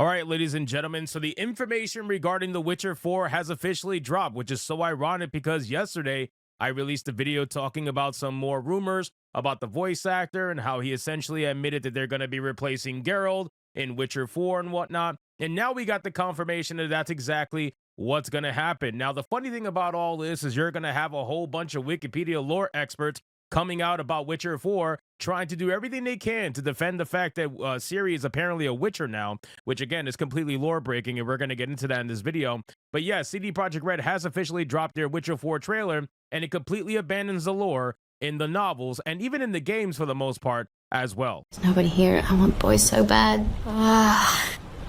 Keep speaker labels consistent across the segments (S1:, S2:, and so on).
S1: All right, ladies and gentlemen, so the information regarding The Witcher 4 has officially dropped, which is so ironic because yesterday I released a video talking about some more rumors about the voice actor and how he essentially admitted that they're going to be replacing Geralt in Witcher 4 and whatnot. And now we got the confirmation that that's exactly what's going to happen. Now, the funny thing about all this is you're going to have a whole bunch of Wikipedia lore experts coming out about Witcher 4, trying to do everything they can to defend the fact that Ciri is apparently a Witcher now, which again is completely lore breaking, and we're going to get into that in this video. But yeah, CD Projekt Red has officially dropped their Witcher 4 trailer, and it completely abandons the lore in the novels and even in the games for the most part as well.
S2: There's nobody here. I want boys so bad.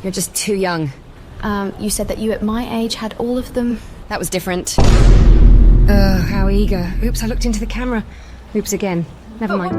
S3: You're just too young.
S2: You said that you at my age had all of them.
S3: That was different. Oh, how eager. Oops, I looked into the camera. Oops again. Never mind.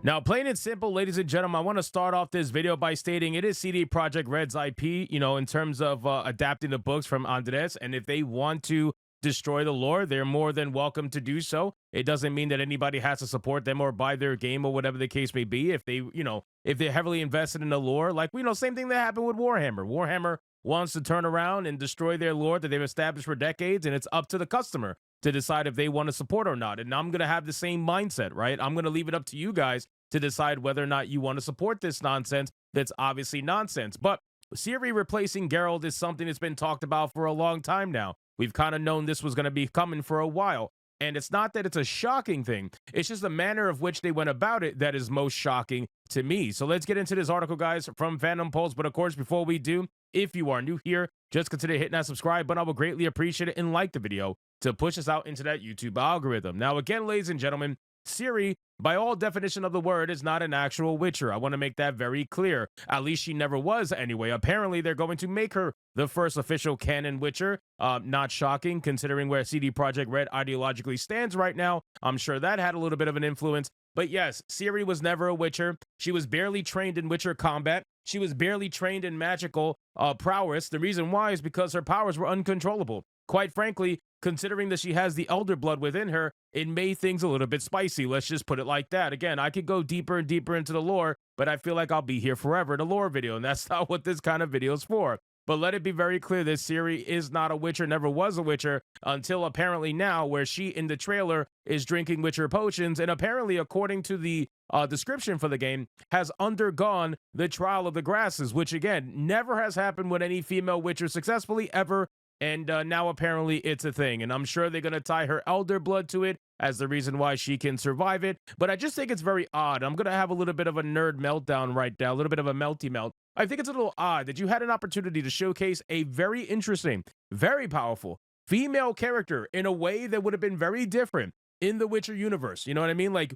S1: Now, plain and simple, ladies and gentlemen, I want to start off this video by stating it is CD Projekt Red's IP, you know, in terms of adapting the books from Andres. And if they want to destroy the lore, they're more than welcome to do so. It doesn't mean that anybody has to support them or buy their game or whatever the case may be. If they, you know, if they're heavily invested in the lore, like, you know, same thing that happened with Warhammer. Warhammer wants to turn around and destroy their lore that they've established for decades, and it's up to the customer to decide if they want to support or not. And I'm going to have the same mindset, right? I'm going to leave it up to you guys to decide whether or not you want to support this nonsense that's obviously nonsense. But Ciri replacing Geralt is something that's been talked about for a long time now. We've kind of known this was going to be coming for a while. And it's not that it's a shocking thing. It's just the manner of which they went about it that is most shocking to me. So let's get into this article, guys, from Phantom Pulse. But of course, before we do, if you are new here, just consider hitting that subscribe button. I will greatly appreciate it and like the video to push us out into that YouTube algorithm. Now, again, ladies and gentlemen, Ciri, by all definition of the word, is not an actual Witcher. I want to make that very clear. At least she never was anyway. Apparently, they're going to make her the first official canon Witcher. Not shocking, considering where CD Projekt Red ideologically stands right now. I'm sure that had a little bit of an influence. But yes, Ciri was never a Witcher. She was barely trained in Witcher combat. She was barely trained in magical prowess. The reason why is because her powers were uncontrollable. Quite frankly, considering that she has the elder blood within her, it made things a little bit spicy. Let's just put it like that. Again, I could go deeper and deeper into the lore, but I feel like I'll be here forever in a lore video, and that's not what this kind of video is for. But let it be very clear that Ciri is not a Witcher, never was a Witcher, until apparently now, where she, in the trailer, is drinking Witcher potions, and apparently, according to the description for the game, has undergone the trial of the grasses, which, again, never has happened with any female Witcher successfully, ever. And now apparently it's a thing, and I'm sure they're going to tie her elder blood to it as the reason why she can survive it. But I just think it's very odd. I'm going to have a little bit of a nerd meltdown right now, a little bit of a melty melt. I think it's a little odd that you had an opportunity to showcase a very interesting, very powerful female character in a way that would have been very different in the Witcher universe. You know what I mean? Like,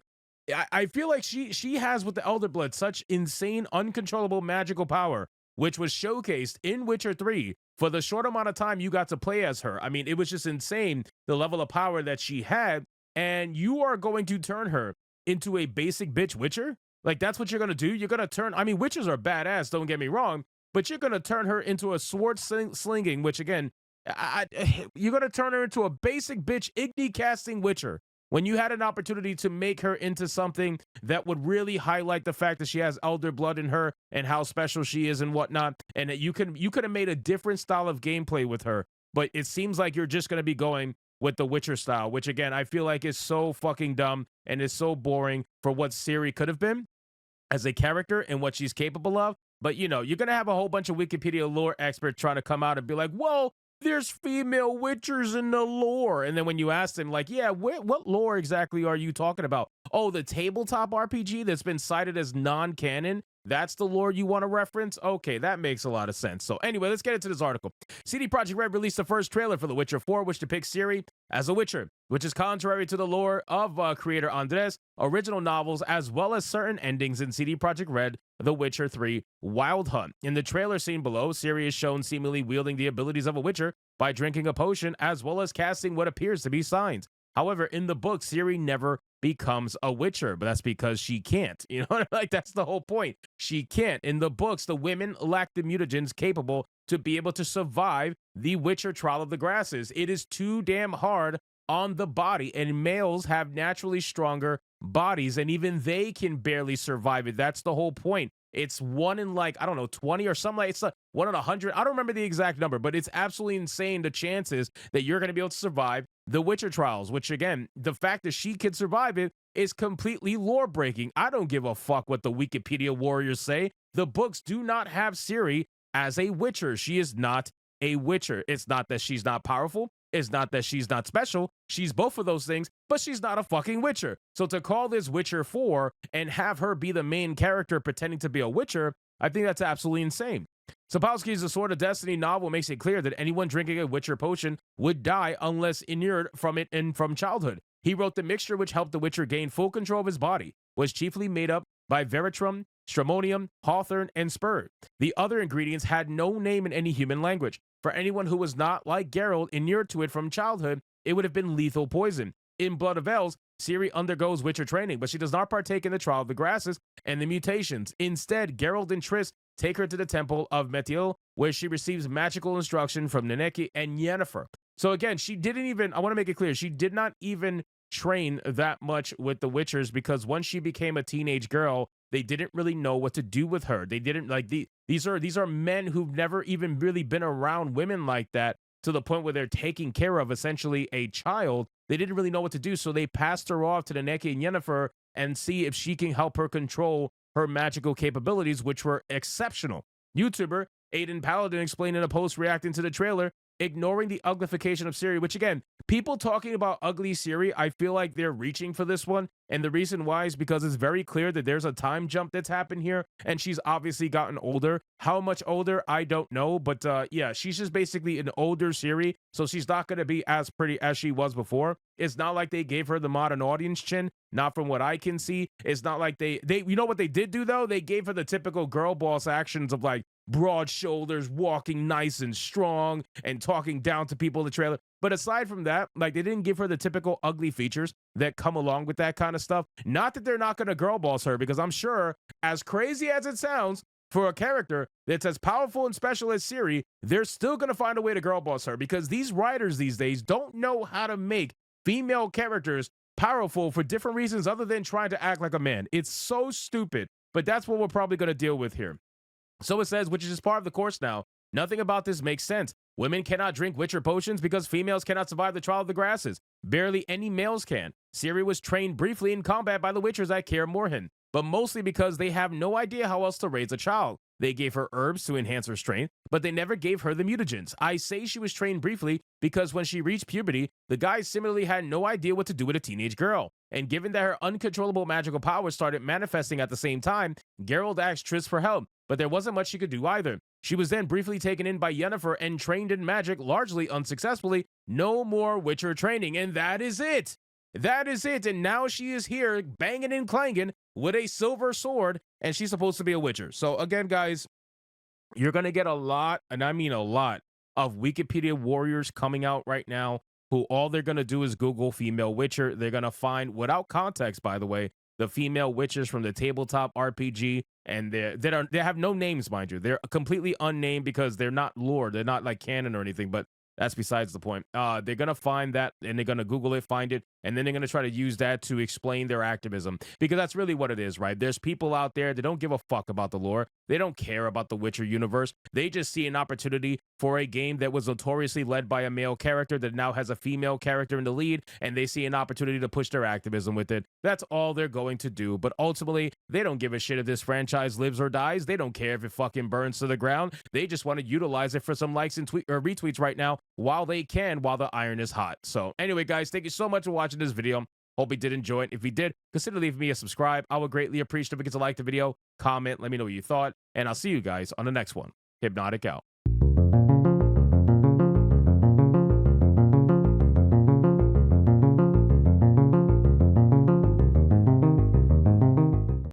S1: I feel like she has with the elder blood such insane, uncontrollable magical power, which was showcased in Witcher 3 for the short amount of time you got to play as her. I mean, it was just insane, the level of power that she had, and you are going to turn her into a basic bitch Witcher? Like, that's what you're going to do? You're going to turn, I mean, Witchers are badass, don't get me wrong, but you're going to turn her into a sword slinging, which again, you're going to turn her into a basic bitch Igni casting Witcher, when you had an opportunity to make her into something that would really highlight the fact that she has elder blood in her and how special she is and whatnot, and that you could have made a different style of gameplay with her, but it seems like you're just going to be going with the Witcher style, which again, I feel like is so fucking dumb and is so boring for what Ciri could have been as a character and what she's capable of. But, you know, you're going to have a whole bunch of Wikipedia lore experts trying to come out and be like, whoa, there's female Witchers in the lore. And then when you ask them, like, yeah, what lore exactly are you talking about? Oh, the tabletop RPG that's been cited as non-canon? That's the lore you want to reference? Okay, that makes a lot of sense. So anyway, let's get into this article. CD Projekt Red released the first trailer for The Witcher 4, which depicts Ciri as a Witcher, which is contrary to the lore of creator Andres' original novels, as well as certain endings in CD Projekt Red The Witcher 3 Wild Hunt. In the trailer seen below, Ciri is shown seemingly wielding the abilities of a Witcher by drinking a potion, as well as casting what appears to be signs. However, in the book, Ciri never becomes a Witcher, but that's because she can't. You know, like, that's the whole point. She can't. In the books, the women lack the mutagens capable to be able to survive the Witcher trial of the grasses. It is too damn hard on the body, and males have naturally stronger bodies, and even they can barely survive it. That's the whole point. It's one in, like, I don't know, 20 or something, like, it's like 1 in 100. I don't remember the exact number, but it's absolutely insane, the chances that you're going to be able to survive the Witcher trials, which, again, the fact that she could survive it is completely lore breaking. I don't give a fuck what the Wikipedia warriors say. The books do not have Ciri as a Witcher. She is not a Witcher. It's not that she's not powerful. It's not that she's not special. She's both of those things, but she's not a fucking Witcher. So to call this Witcher 4 and have her be the main character pretending to be a Witcher, I think that's absolutely insane. Sapkowski's The Sword of Destiny novel makes it clear that anyone drinking a Witcher potion would die unless inured from it and from childhood. He wrote the mixture which helped the Witcher gain full control of his body was chiefly made up by veratrum, stramonium, hawthorn, and spur. The other ingredients had no name in any human language. For anyone who was not, like Geralt, inured to it from childhood, it would have been lethal poison. In Blood of Elves, Ciri undergoes Witcher training, but she does not partake in the trial of the grasses and the mutations. Instead, Geralt and Triss take her to the Temple of Methiel, where she receives magical instruction from Neneki and Yennefer. So again, she didn't even, I want to make it clear, she did not even train that much with the Witchers, because once she became a teenage girl, they didn't really know what to do with her. They didn't, like, these are men who've never even really been around women like that, to the point where they're taking care of essentially a child. They didn't really know what to do, so they passed her off to Neneki and Yennefer and see if she can help her control her magical capabilities, which were exceptional. YouTuber Aiden Paladin explained in a post reacting to the trailer, ignoring the uglification of Ciri, which, again, people talking about ugly Ciri, I feel like they're reaching for this one. And the reason why is because it's very clear that there's a time jump that's happened here, and she's obviously gotten older. How much older, I don't know. But yeah, she's just basically an older Ciri, so she's not going to be as pretty as she was before. It's not like they gave her the modern audience chin, not from what I can see. It's not like they you know what they did do, though? They gave her the typical girl boss actions of, like, broad shoulders, walking nice and strong, and talking down to people in the trailer. But aside from that, like, they didn't give her the typical ugly features that come along with that kind of stuff. Not that they're not going to girl boss her, because I'm sure, as crazy as it sounds, for a character that's as powerful and special as Ciri, they're still going to find a way to girl boss her, because these writers these days don't know how to make female characters powerful for different reasons other than trying to act like a man. It's so stupid, but that's what we're probably going to deal with here. So it says, which is just part of the course now. Nothing about this makes sense. Women cannot drink Witcher potions because females cannot survive the trial of the grasses. Barely any males can. Ciri was trained briefly in combat by the Witchers at Kaer Morhen, but mostly because they have no idea how else to raise a child. They gave her herbs to enhance her strength, but they never gave her the mutagens. I say she was trained briefly because when she reached puberty, the guys similarly had no idea what to do with a teenage girl. And given that her uncontrollable magical powers started manifesting at the same time, Geralt asked Triss for help, but there wasn't much she could do either. She was then briefly taken in by Yennefer and trained in magic, largely unsuccessfully. No more Witcher training, and that is it. That is it, and now she is here banging and clanging with a silver sword, and she's supposed to be a Witcher. So again, guys, you're going to get a lot, and I mean a lot, of Wikipedia warriors coming out right now who all they're going to do is Google female Witcher. They're going to find, without context, by the way, the female witches from the tabletop RPG, and they have no names, mind you. They're completely unnamed because they're not lore. They're not like canon or anything, but that's besides the point. They're going to find that, and they're going to Google it, find it, and then they're going to try to use that to explain their activism, because that's really what it is, right? There's people out there that don't give a fuck about the lore. They don't care about the Witcher universe. They just see an opportunity for a game that was notoriously led by a male character that now has a female character in the lead, and they see an opportunity to push their activism with it. That's all they're going to do. But ultimately, they don't give a shit if this franchise lives or dies. They don't care if it fucking burns to the ground. They just want to utilize it for some likes and retweets right now while they can, while the iron is hot. So anyway, guys, thank you so much for watching this video. Hope you did enjoy it. If you did, consider leaving me a subscribe. I would greatly appreciate if you could like the video, comment, let me know what you thought, and I'll see you guys on the next one. Hypnotic out.